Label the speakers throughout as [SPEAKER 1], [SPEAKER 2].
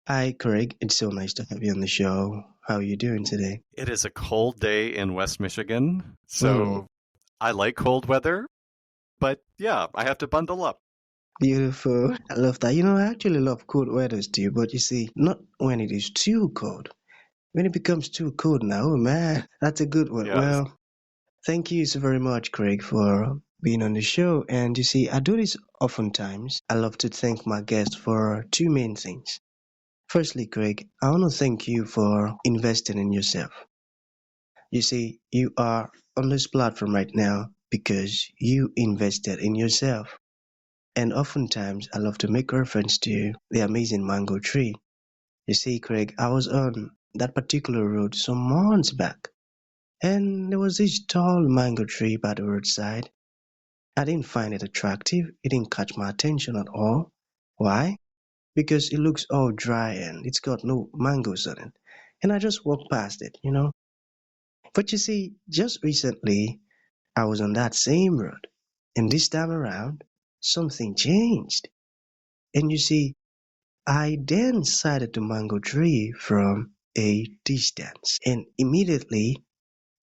[SPEAKER 1] Hi, Craig. It's so nice to have you on the show. How are you doing today?
[SPEAKER 2] It is a cold day in West Michigan,
[SPEAKER 1] Hmm,
[SPEAKER 2] so I like cold weather, but yeah, I have to bundle up.
[SPEAKER 1] beautiful. I love that. I actually love cold weathers too, but you see, not when it is too cold. When it becomes too cold now, oh man, that's a good one.
[SPEAKER 2] Yes.
[SPEAKER 1] Well, thank you so very much, Craig, for being on the show. And you see, I do this oftentimes. I love to thank my guests for two main things. Firstly, Craig, I want to thank you for investing in yourself. You see, you are on this platform right now because you invested in yourself. And oftentimes, I love to make reference to the amazing mango tree. You see, Craig, I was on that particular road some months back, and there was this tall mango tree by the roadside. I didn't find it attractive. It didn't catch my attention at all. Why? Because it looks all dry and it's got no mangoes on it. And I just walked past it. But you see, just recently, I was on that same road, and this time around, something changed. And you see, I then sighted the mango tree from a distance, and immediately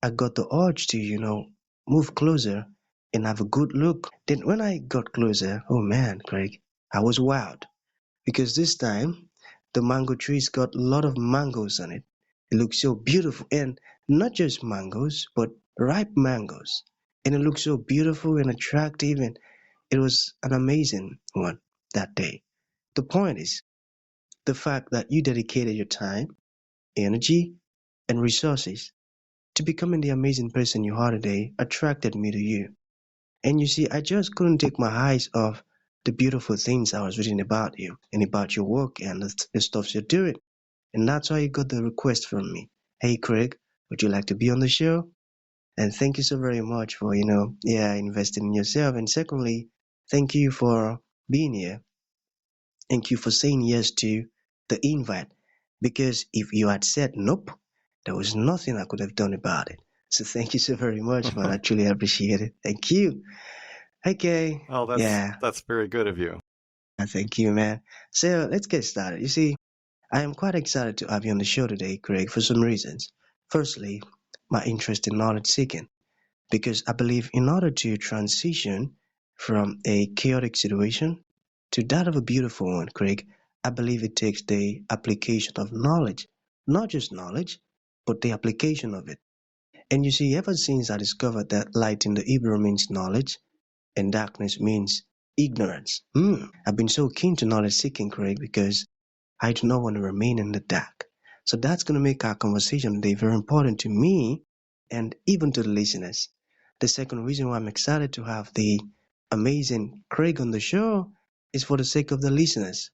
[SPEAKER 1] I got the urge to move closer and have a good look. Then, when I got closer, oh man, Craig, I was wowed because this time the mango tree's got a lot of mangoes on it. It looks so beautiful, and not just mangoes, but ripe mangoes. And it looked so beautiful and attractive, and it was an amazing one that day. The point is the fact that you dedicated your time, energy, and resources to becoming the amazing person you are today attracted me to you. And you see, I just couldn't take my eyes off the beautiful things I was reading about you and about your work and the stuff you're doing. And that's why you got the request from me. Hey, Craig, would you like to be on the show? And thank you so very much for investing in yourself. And secondly, thank you for being here. Thank you for saying yes to the invite. Because if you had said nope, there was nothing I could have done about it. So thank you so very much, man. I truly appreciate it. Thank you. Okay.
[SPEAKER 2] Oh, that's
[SPEAKER 1] Yeah.
[SPEAKER 2] that's very good of you.
[SPEAKER 1] Thank you, man. So let's get started. You see, I am quite excited to have you on the show today, Craig, for some reasons. Firstly, my interest in knowledge seeking, because I believe in order to transition from a chaotic situation to that of a beautiful one, Craig, I believe it takes the application of knowledge. Not just knowledge, but the application of it. And you see, ever since I discovered that light in the Hebrew means knowledge and darkness means ignorance, I've been so keen to knowledge seeking, Craig, because I do not want to remain in the dark. So that's going to make our conversation today very important to me and even to the listeners. The second reason why I'm excited to have the amazing Craig on the show is for the sake of the listeners.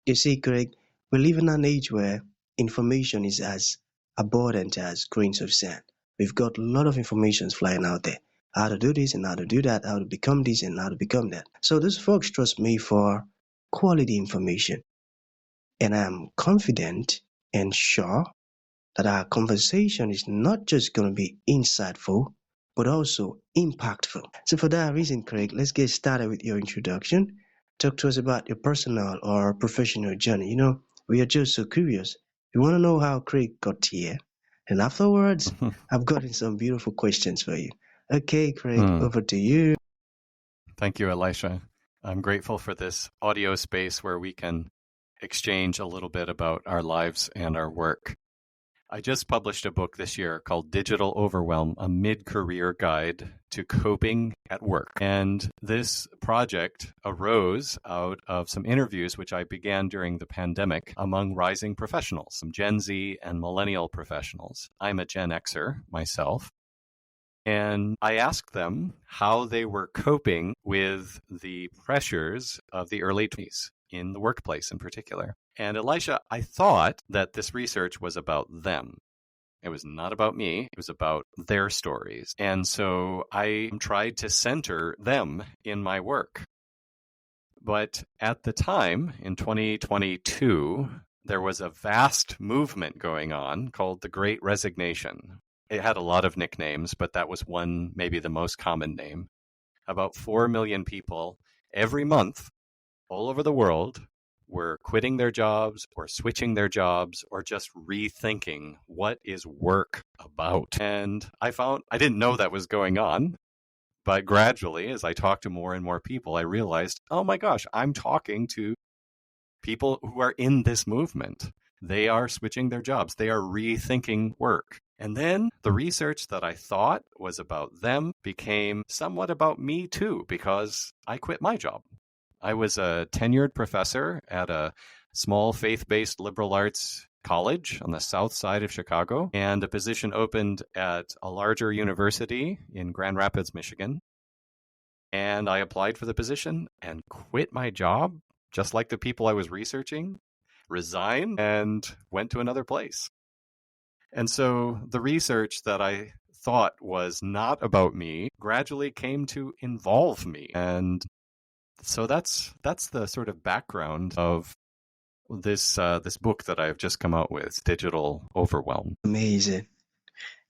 [SPEAKER 1] You see, Craig, we live in an age where information is as abundant as grains of sand. We've got a lot of information flying out there. How to do this and how to do that, how to become this and how to become that. So those folks trust me for quality information. And I'm confident and sure that our conversation is not just going to be insightful, but also impactful. So, for that reason, Craig, let's get started with your introduction. Talk to us about your personal or professional journey. We are just so curious. We want to know how Craig got here. And afterwards, I've gotten some beautiful questions for you. Okay, Craig,
[SPEAKER 2] Hmm.
[SPEAKER 1] over to you.
[SPEAKER 2] Thank you, Elisha. I'm grateful for this audio space where we can exchange a little bit about our lives and our work. I just published a book this year called Digital Overwhelm, a mid-career guide to coping at work. And this project arose out of some interviews which I began during the pandemic among rising professionals, some Gen Z and Millennial professionals. I'm a Gen Xer myself. And I asked them how they were coping with the pressures of the early 20s in the workplace in particular. And Elisha, I thought that this research was about them. It was not about me. It was about their stories. And so I tried to center them in my work. But at the time, in 2022, there was a vast movement going on called the Great Resignation. It had a lot of nicknames, but that was one, maybe the most common name. About 4 million people every month all over the world were quitting their jobs or switching their jobs or just rethinking what is work about. And I didn't know that was going on. But gradually, as I talked to more and more people, I realized, oh my gosh, I'm talking to people who are in this movement. They are switching their jobs. They are rethinking work. And then the research that I thought was about them became somewhat about me too, because I quit my job. I was a tenured professor at a small faith-based liberal arts college on the south side of Chicago, and a position opened at a larger university in Grand Rapids, Michigan. And I applied for the position and quit my job, just like the people I was researching, resigned, and went to another place. And so the research that I thought was not about me gradually came to involve me. And so that's the sort of background of this book that I've just come out with, Digital Overwhelm.
[SPEAKER 1] Amazing.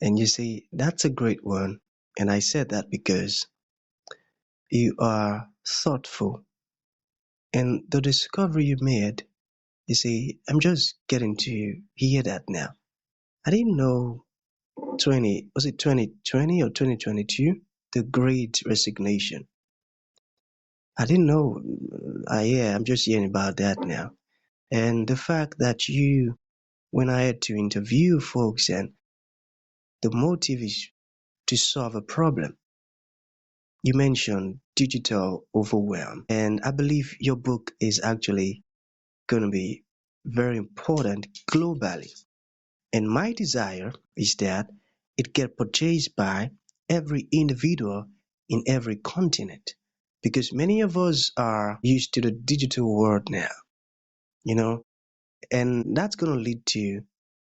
[SPEAKER 1] And you see, that's a great one. And I said that because you are thoughtful. And the discovery you made, you see, I'm just getting to hear that now. I didn't know was it 2020 or 2022? The Great Resignation. I didn't know. Yeah, I'm just hearing about that now. And the fact that when I had to interview folks and the motive is to solve a problem. You mentioned digital overwhelm, and I believe your book is actually going to be very important globally. And my desire is that it get purchased by every individual in every continent, because many of us are used to the digital world now, you know, and that's going to lead to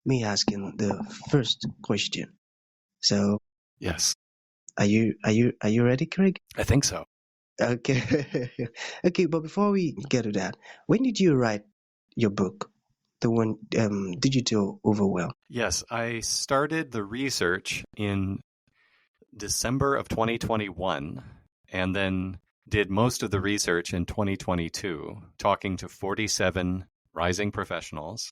[SPEAKER 1] me asking the first question. So,
[SPEAKER 2] Yes,
[SPEAKER 1] are you ready, Craig?
[SPEAKER 2] I think so.
[SPEAKER 1] Okay. Okay, but before we get to that, when did you write your book? The one, Digital Overwhelm.
[SPEAKER 2] Yes, I started the research in December of 2021 and then did most of the research in 2022, talking to 47 rising professionals.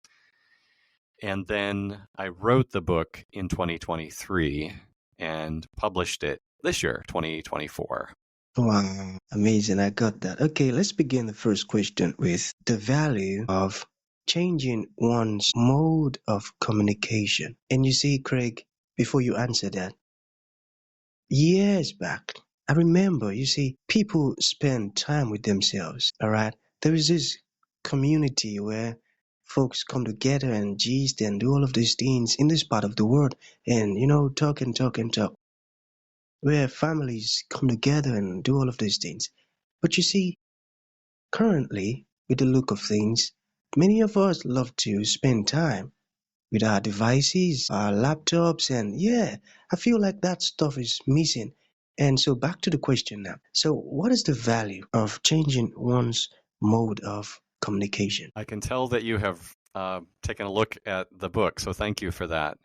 [SPEAKER 2] And then I wrote the book in 2023 and published it this year, 2024.
[SPEAKER 1] Wow, amazing. I got that. Okay, let's begin the first question with the value of changing one's mode of communication. And you see, Craig, before you answer that, years back, I remember, you see, people spend time with themselves, all right? There is this community where folks come together and gist and do all of these things in this part of the world and, talk and talk and talk, where families come together and do all of these things. But you see, currently, with the look of things, many of us love to spend time with our devices, our laptops, and yeah, I feel like that stuff is missing. And so back to the question now. So what is the value of changing one's mode of communication?
[SPEAKER 2] I can tell that you have taken a look at the book, so thank you for that.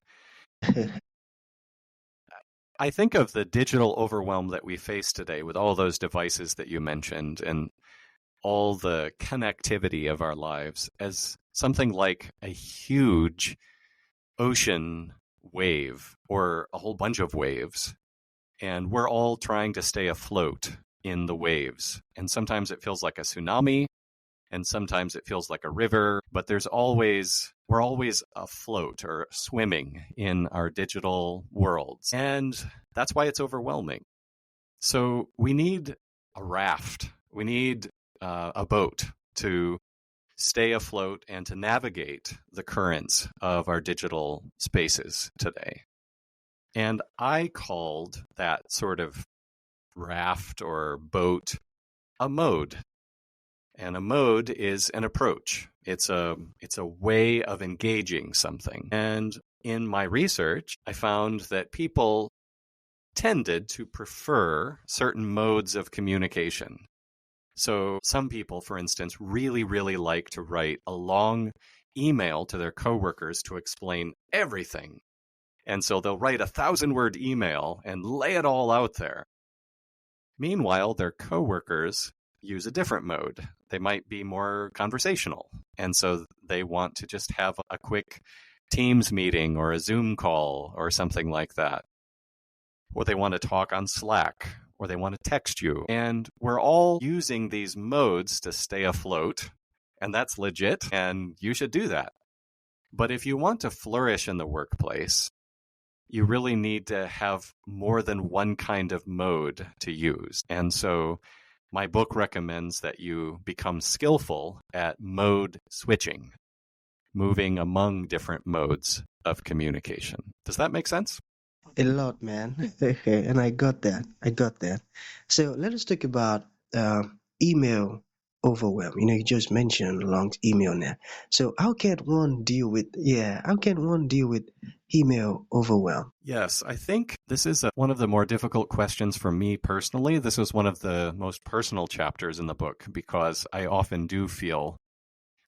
[SPEAKER 2] I think of the digital overwhelm that we face today with all those devices that you mentioned and all the connectivity of our lives as something like a huge ocean wave or a whole bunch of waves. And we're all trying to stay afloat in the waves. And sometimes it feels like a tsunami, and sometimes it feels like a river, but we're always afloat or swimming in our digital worlds. And that's why it's overwhelming. So we need a raft. We need a boat to stay afloat and to navigate the currents of our digital spaces today. And I called that sort of raft or boat a mode. And a mode is an approach. It's a way of engaging something. And in my research, I found that people tended to prefer certain modes of communication. So some people, for instance, really, really like to write a long email to their coworkers to explain everything. And so they'll write a 1,000-word email and lay it all out there. Meanwhile, their coworkers use a different mode. They might be more conversational. And so they want to just have a quick Teams meeting or a Zoom call or something like that. Or they want to talk on Slack, or they want to text you. And we're all using these modes to stay afloat, and that's legit, and you should do that. But if you want to flourish in the workplace, you really need to have more than one kind of mode to use. And so my book recommends that you become skillful at mode switching, moving among different modes of communication. Does that make sense?
[SPEAKER 1] A lot, man. And I got that. I got that. So let us talk about email overwhelm. You just mentioned long email now. So how can one deal with email overwhelm?
[SPEAKER 2] Yes, I think this is one of the more difficult questions for me personally. This was one of the most personal chapters in the book because I often do feel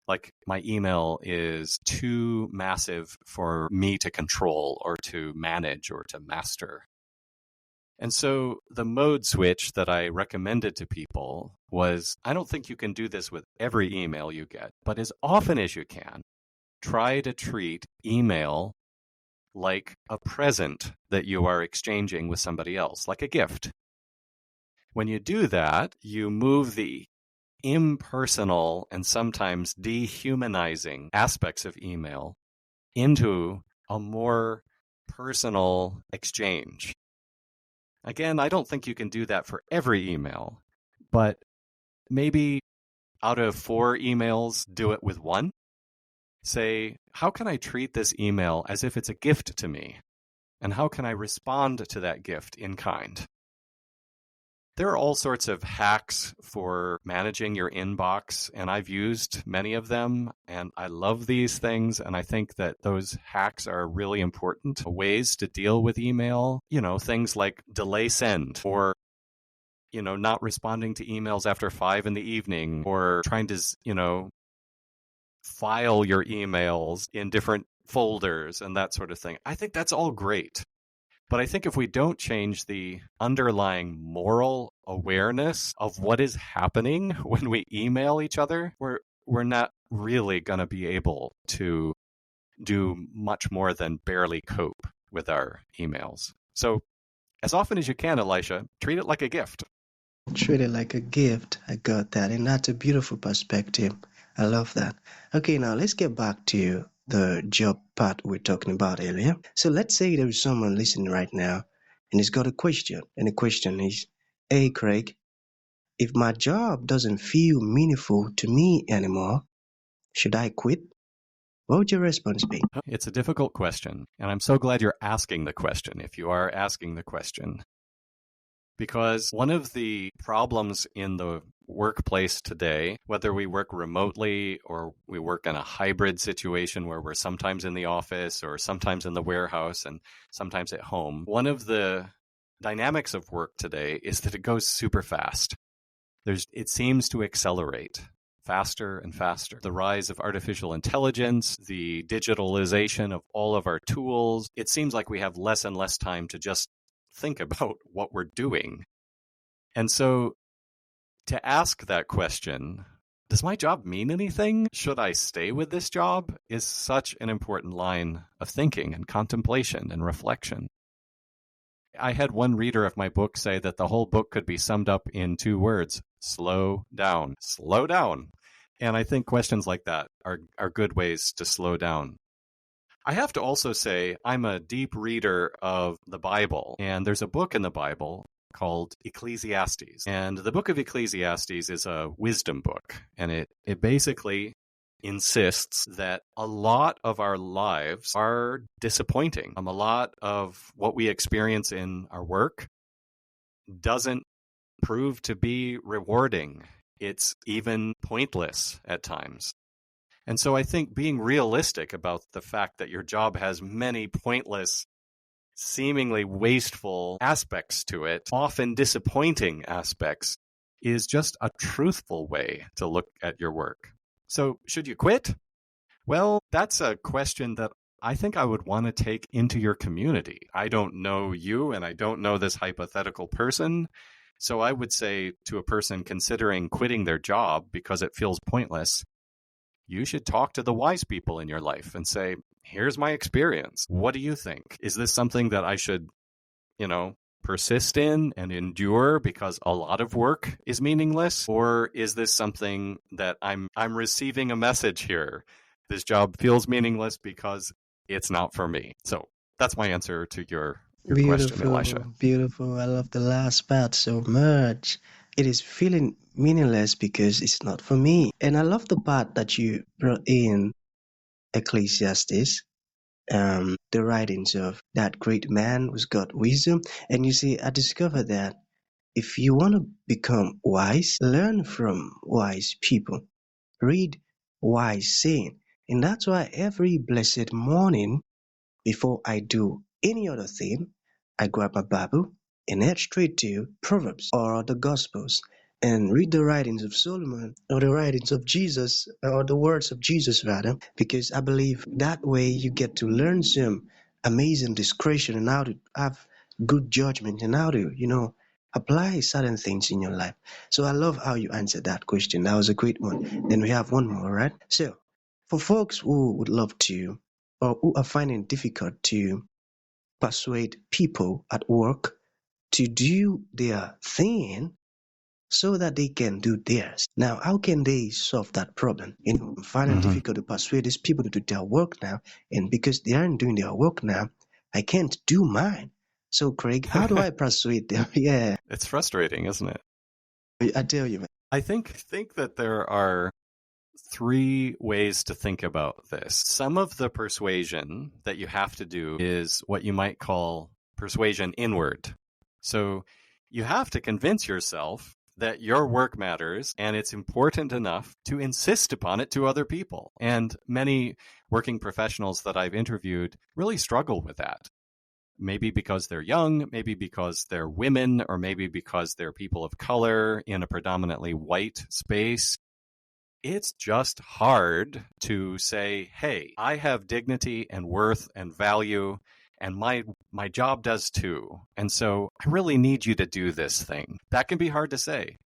[SPEAKER 2] like my email is too massive for me to control or to manage or to master. And so the mode switch that I recommended to people was, I don't think you can do this with every email you get, but as often as you can, try to treat email like a present that you are exchanging with somebody else, like a gift. When you do that, you move the impersonal and sometimes dehumanizing aspects of email into a more personal exchange. Again, I don't think you can do that for every email, but maybe out of 4 emails, do it with 1. Say, how can I treat this email as if it's a gift to me? And how can I respond to that gift in kind? There are all sorts of hacks for managing your inbox, and I've used many of them, and I love these things, and I think that those hacks are really important ways to deal with email. Things like delay send, or not responding to emails after 5 in the evening, or trying to, file your emails in different folders and that sort of thing. I think that's all great. But I think if we don't change the underlying moral awareness of what is happening when we email each other, we're not really going to be able to do much more than barely cope with our emails. So as often as you can, Elisha, treat it like a gift.
[SPEAKER 1] Treat it like a gift. I got that. And that's a beautiful perspective. I love that. Okay, now let's get back to the job part we are talking about earlier. So let's say there is someone listening right now and he's got a question. And the question is, hey, Craig, if my job doesn't feel meaningful to me anymore, should I quit? What would your response be?
[SPEAKER 2] It's a difficult question, and I'm so glad you're asking the question, if you are asking the question. Because one of the problems in the workplace today, whether we work remotely or we work in a hybrid situation where we're sometimes in the office or sometimes in the warehouse and sometimes at home, one of the dynamics of work today is that it goes super fast. It seems to accelerate faster and faster. The rise of artificial intelligence, the digitalization of all of our tools, it seems like we have less and less time to just think about what we're doing. And so to ask that question, does my job mean anything? Should I stay with this job? Is such an important line of thinking and contemplation and reflection. I had one reader of my book say that the whole book could be summed up in 2 words: slow down. Slow down. And I think questions like that are good ways to slow down. I have to also say I'm a deep reader of the Bible, and there's a book in the Bible called Ecclesiastes. And the book of Ecclesiastes is a wisdom book, and it basically insists that a lot of our lives are disappointing. A lot of what we experience in our work doesn't prove to be rewarding. It's even pointless at times. And so I think being realistic about the fact that your job has many pointless, seemingly wasteful aspects to it, often disappointing aspects, is just a truthful way to look at your work. So should you quit? Well, that's a question that I think I would want to take into your community. I don't know you, and I don't know this hypothetical person, So I would say to a person considering quitting their job because it feels pointless, you should talk to the wise people in your life and say, here's my experience. What do you think? Is this something that I should, you know, persist in and endure because a lot of work is meaningless? Or is this something that I'm receiving a message here? This job feels meaningless because it's not for me. So that's my answer to your question,
[SPEAKER 1] Beautiful,
[SPEAKER 2] Elisha.
[SPEAKER 1] beautiful. I love the last part so much. It is feeling meaningless because it's not for me. And I love the part that you brought in Ecclesiastes, the writings of that great man who's got wisdom. And you see, I discovered that if you want to become wise, learn from wise people, read wise saying. And that's why every blessed morning, before I do any other thing, I grab my Bible and head straight to Proverbs or the Gospels and read the writings of Solomon or the writings of Jesus or the words of Jesus rather, because I believe that way you get to learn some amazing discretion and how to have good judgment and how to, apply certain things in your life. So I love how you answered that question. That was a great one. Then we have one more, right? So for folks who would love to or who are finding it difficult to persuade people at work to do their thing so that they can do theirs. Now, how can they solve that problem? I'm finding it
[SPEAKER 2] Mm-hmm.
[SPEAKER 1] difficult to persuade these people to do their work now, and because they aren't doing their work now, I can't do mine. So, Craig, how do I persuade them? Yeah,
[SPEAKER 2] It's frustrating, isn't it?
[SPEAKER 1] I tell you, man.
[SPEAKER 2] I think that there are three ways to think about this. Some of the persuasion that you have to do is what you might call persuasion inward. So you have to convince yourself that your work matters and it's important enough to insist upon it to other people. And many working professionals that I've interviewed really struggle with that. Maybe because they're young, maybe because they're women, or maybe because they're people of color in a predominantly white space. It's just hard to say, hey, I have dignity and worth and value, and my job does too. And so I really need you to do this thing. That can be hard to say.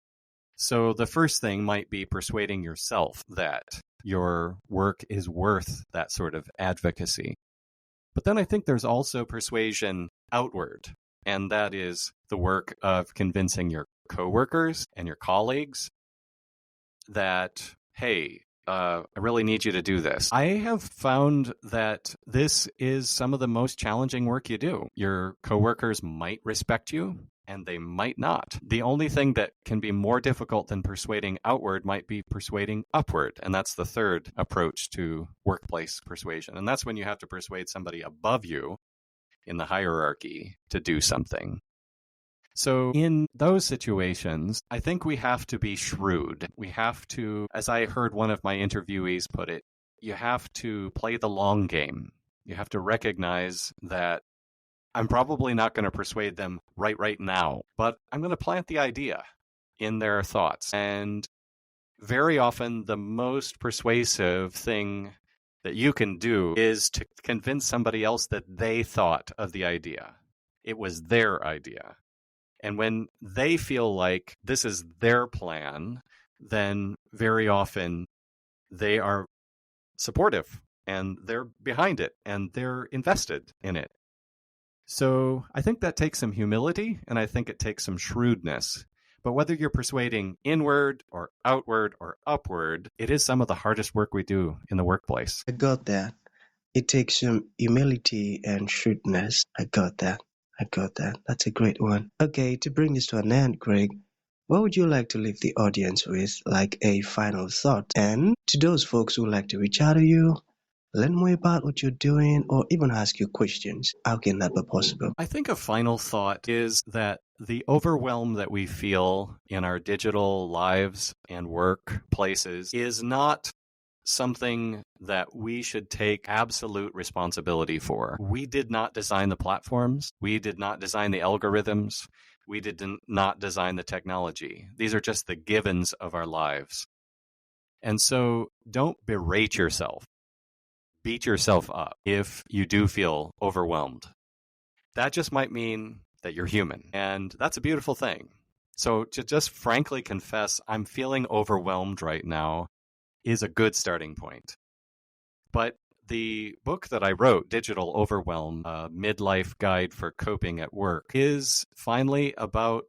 [SPEAKER 2] So the first thing might be persuading yourself that your work is worth that sort of advocacy. But then I think there's also persuasion outward, and that is the work of convincing your coworkers and your colleagues that, hey, I really need you to do this. I have found that this is some of the most challenging work you do. Your coworkers might respect you, and they might not. The only thing that can be more difficult than persuading outward might be persuading upward. And that's the third approach to workplace persuasion. And that's when you have to persuade somebody above you in the hierarchy to do something. So in those situations, I think we have to be shrewd. We have to, as I heard one of my interviewees put it, you have to play the long game. You have to recognize that I'm probably not going to persuade them right now, but I'm going to plant the idea in their thoughts. And very often, the most persuasive thing that you can do is to convince somebody else that they thought of the idea. It was their idea. And when they feel like this is their plan, then very often they are supportive and they're behind it and they're invested in it. So I think that takes some humility, and I think it takes some shrewdness. But whether you're persuading inward or outward or upward, it is some of the hardest work we do in the workplace.
[SPEAKER 1] I got that. It takes some humility and shrewdness. I got that. I got that. That's a great one. Okay, to bring this to an end, Greg, what would you like to leave the audience with, like a final thought? And to those folks who like to reach out to you, learn more about what you're doing, or even ask you questions, how can that be possible?
[SPEAKER 2] I think a final thought is that the overwhelm that we feel in our digital lives and workplaces is not something that we should take absolute responsibility for. We did not design the platforms. We did not design the algorithms. We did not design the technology. These are just the givens of our lives. And so don't berate yourself. Beat yourself up if you do feel overwhelmed. That just might mean that you're human. And that's a beautiful thing. So to just frankly confess, I'm feeling overwhelmed right now is a good starting point. But the book that I wrote, Digital Overwhelm, a midlife guide for coping at work, is finally about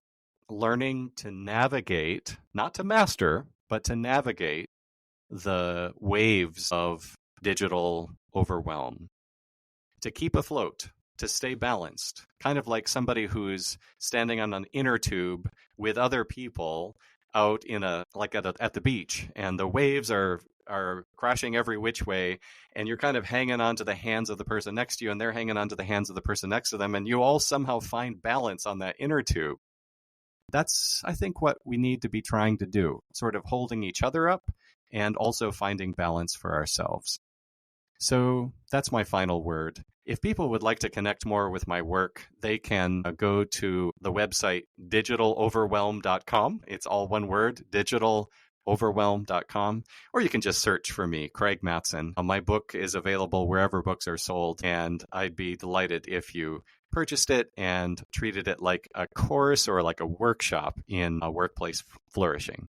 [SPEAKER 2] learning to navigate, not to master, but to navigate the waves of digital overwhelm, to keep afloat, to stay balanced, kind of like somebody who's standing on an inner tube with other people out in at the beach, and the waves are crashing every which way, and you're kind of hanging on to the hands of the person next to you, and they're hanging on to the hands of the person next to them, and you all somehow find balance on that inner tube. That's, I think, what we need to be trying to do, sort of holding each other up and also finding balance for ourselves. So that's my final word. If people would like to connect more with my work, they can go to the website digitaloverwhelm.com. It's all one word, digitaloverwhelm.com, or you can just search for me, Craig Mattson. My book is available wherever books are sold, and I'd be delighted if you purchased it and treated it like a course or like a workshop in workplace flourishing.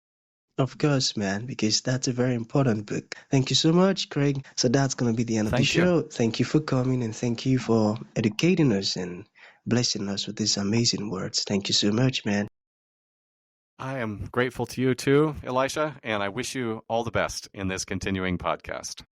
[SPEAKER 1] Of course, man, because that's a very important book. Thank you so much, Craig. So that's going to be the end of the
[SPEAKER 2] Thank you.
[SPEAKER 1] show. Thank you for coming and thank you for educating us and blessing us with these amazing words. Thank you so much, man.
[SPEAKER 2] I am grateful to you too, Elisha, and I wish you all the best in this continuing podcast.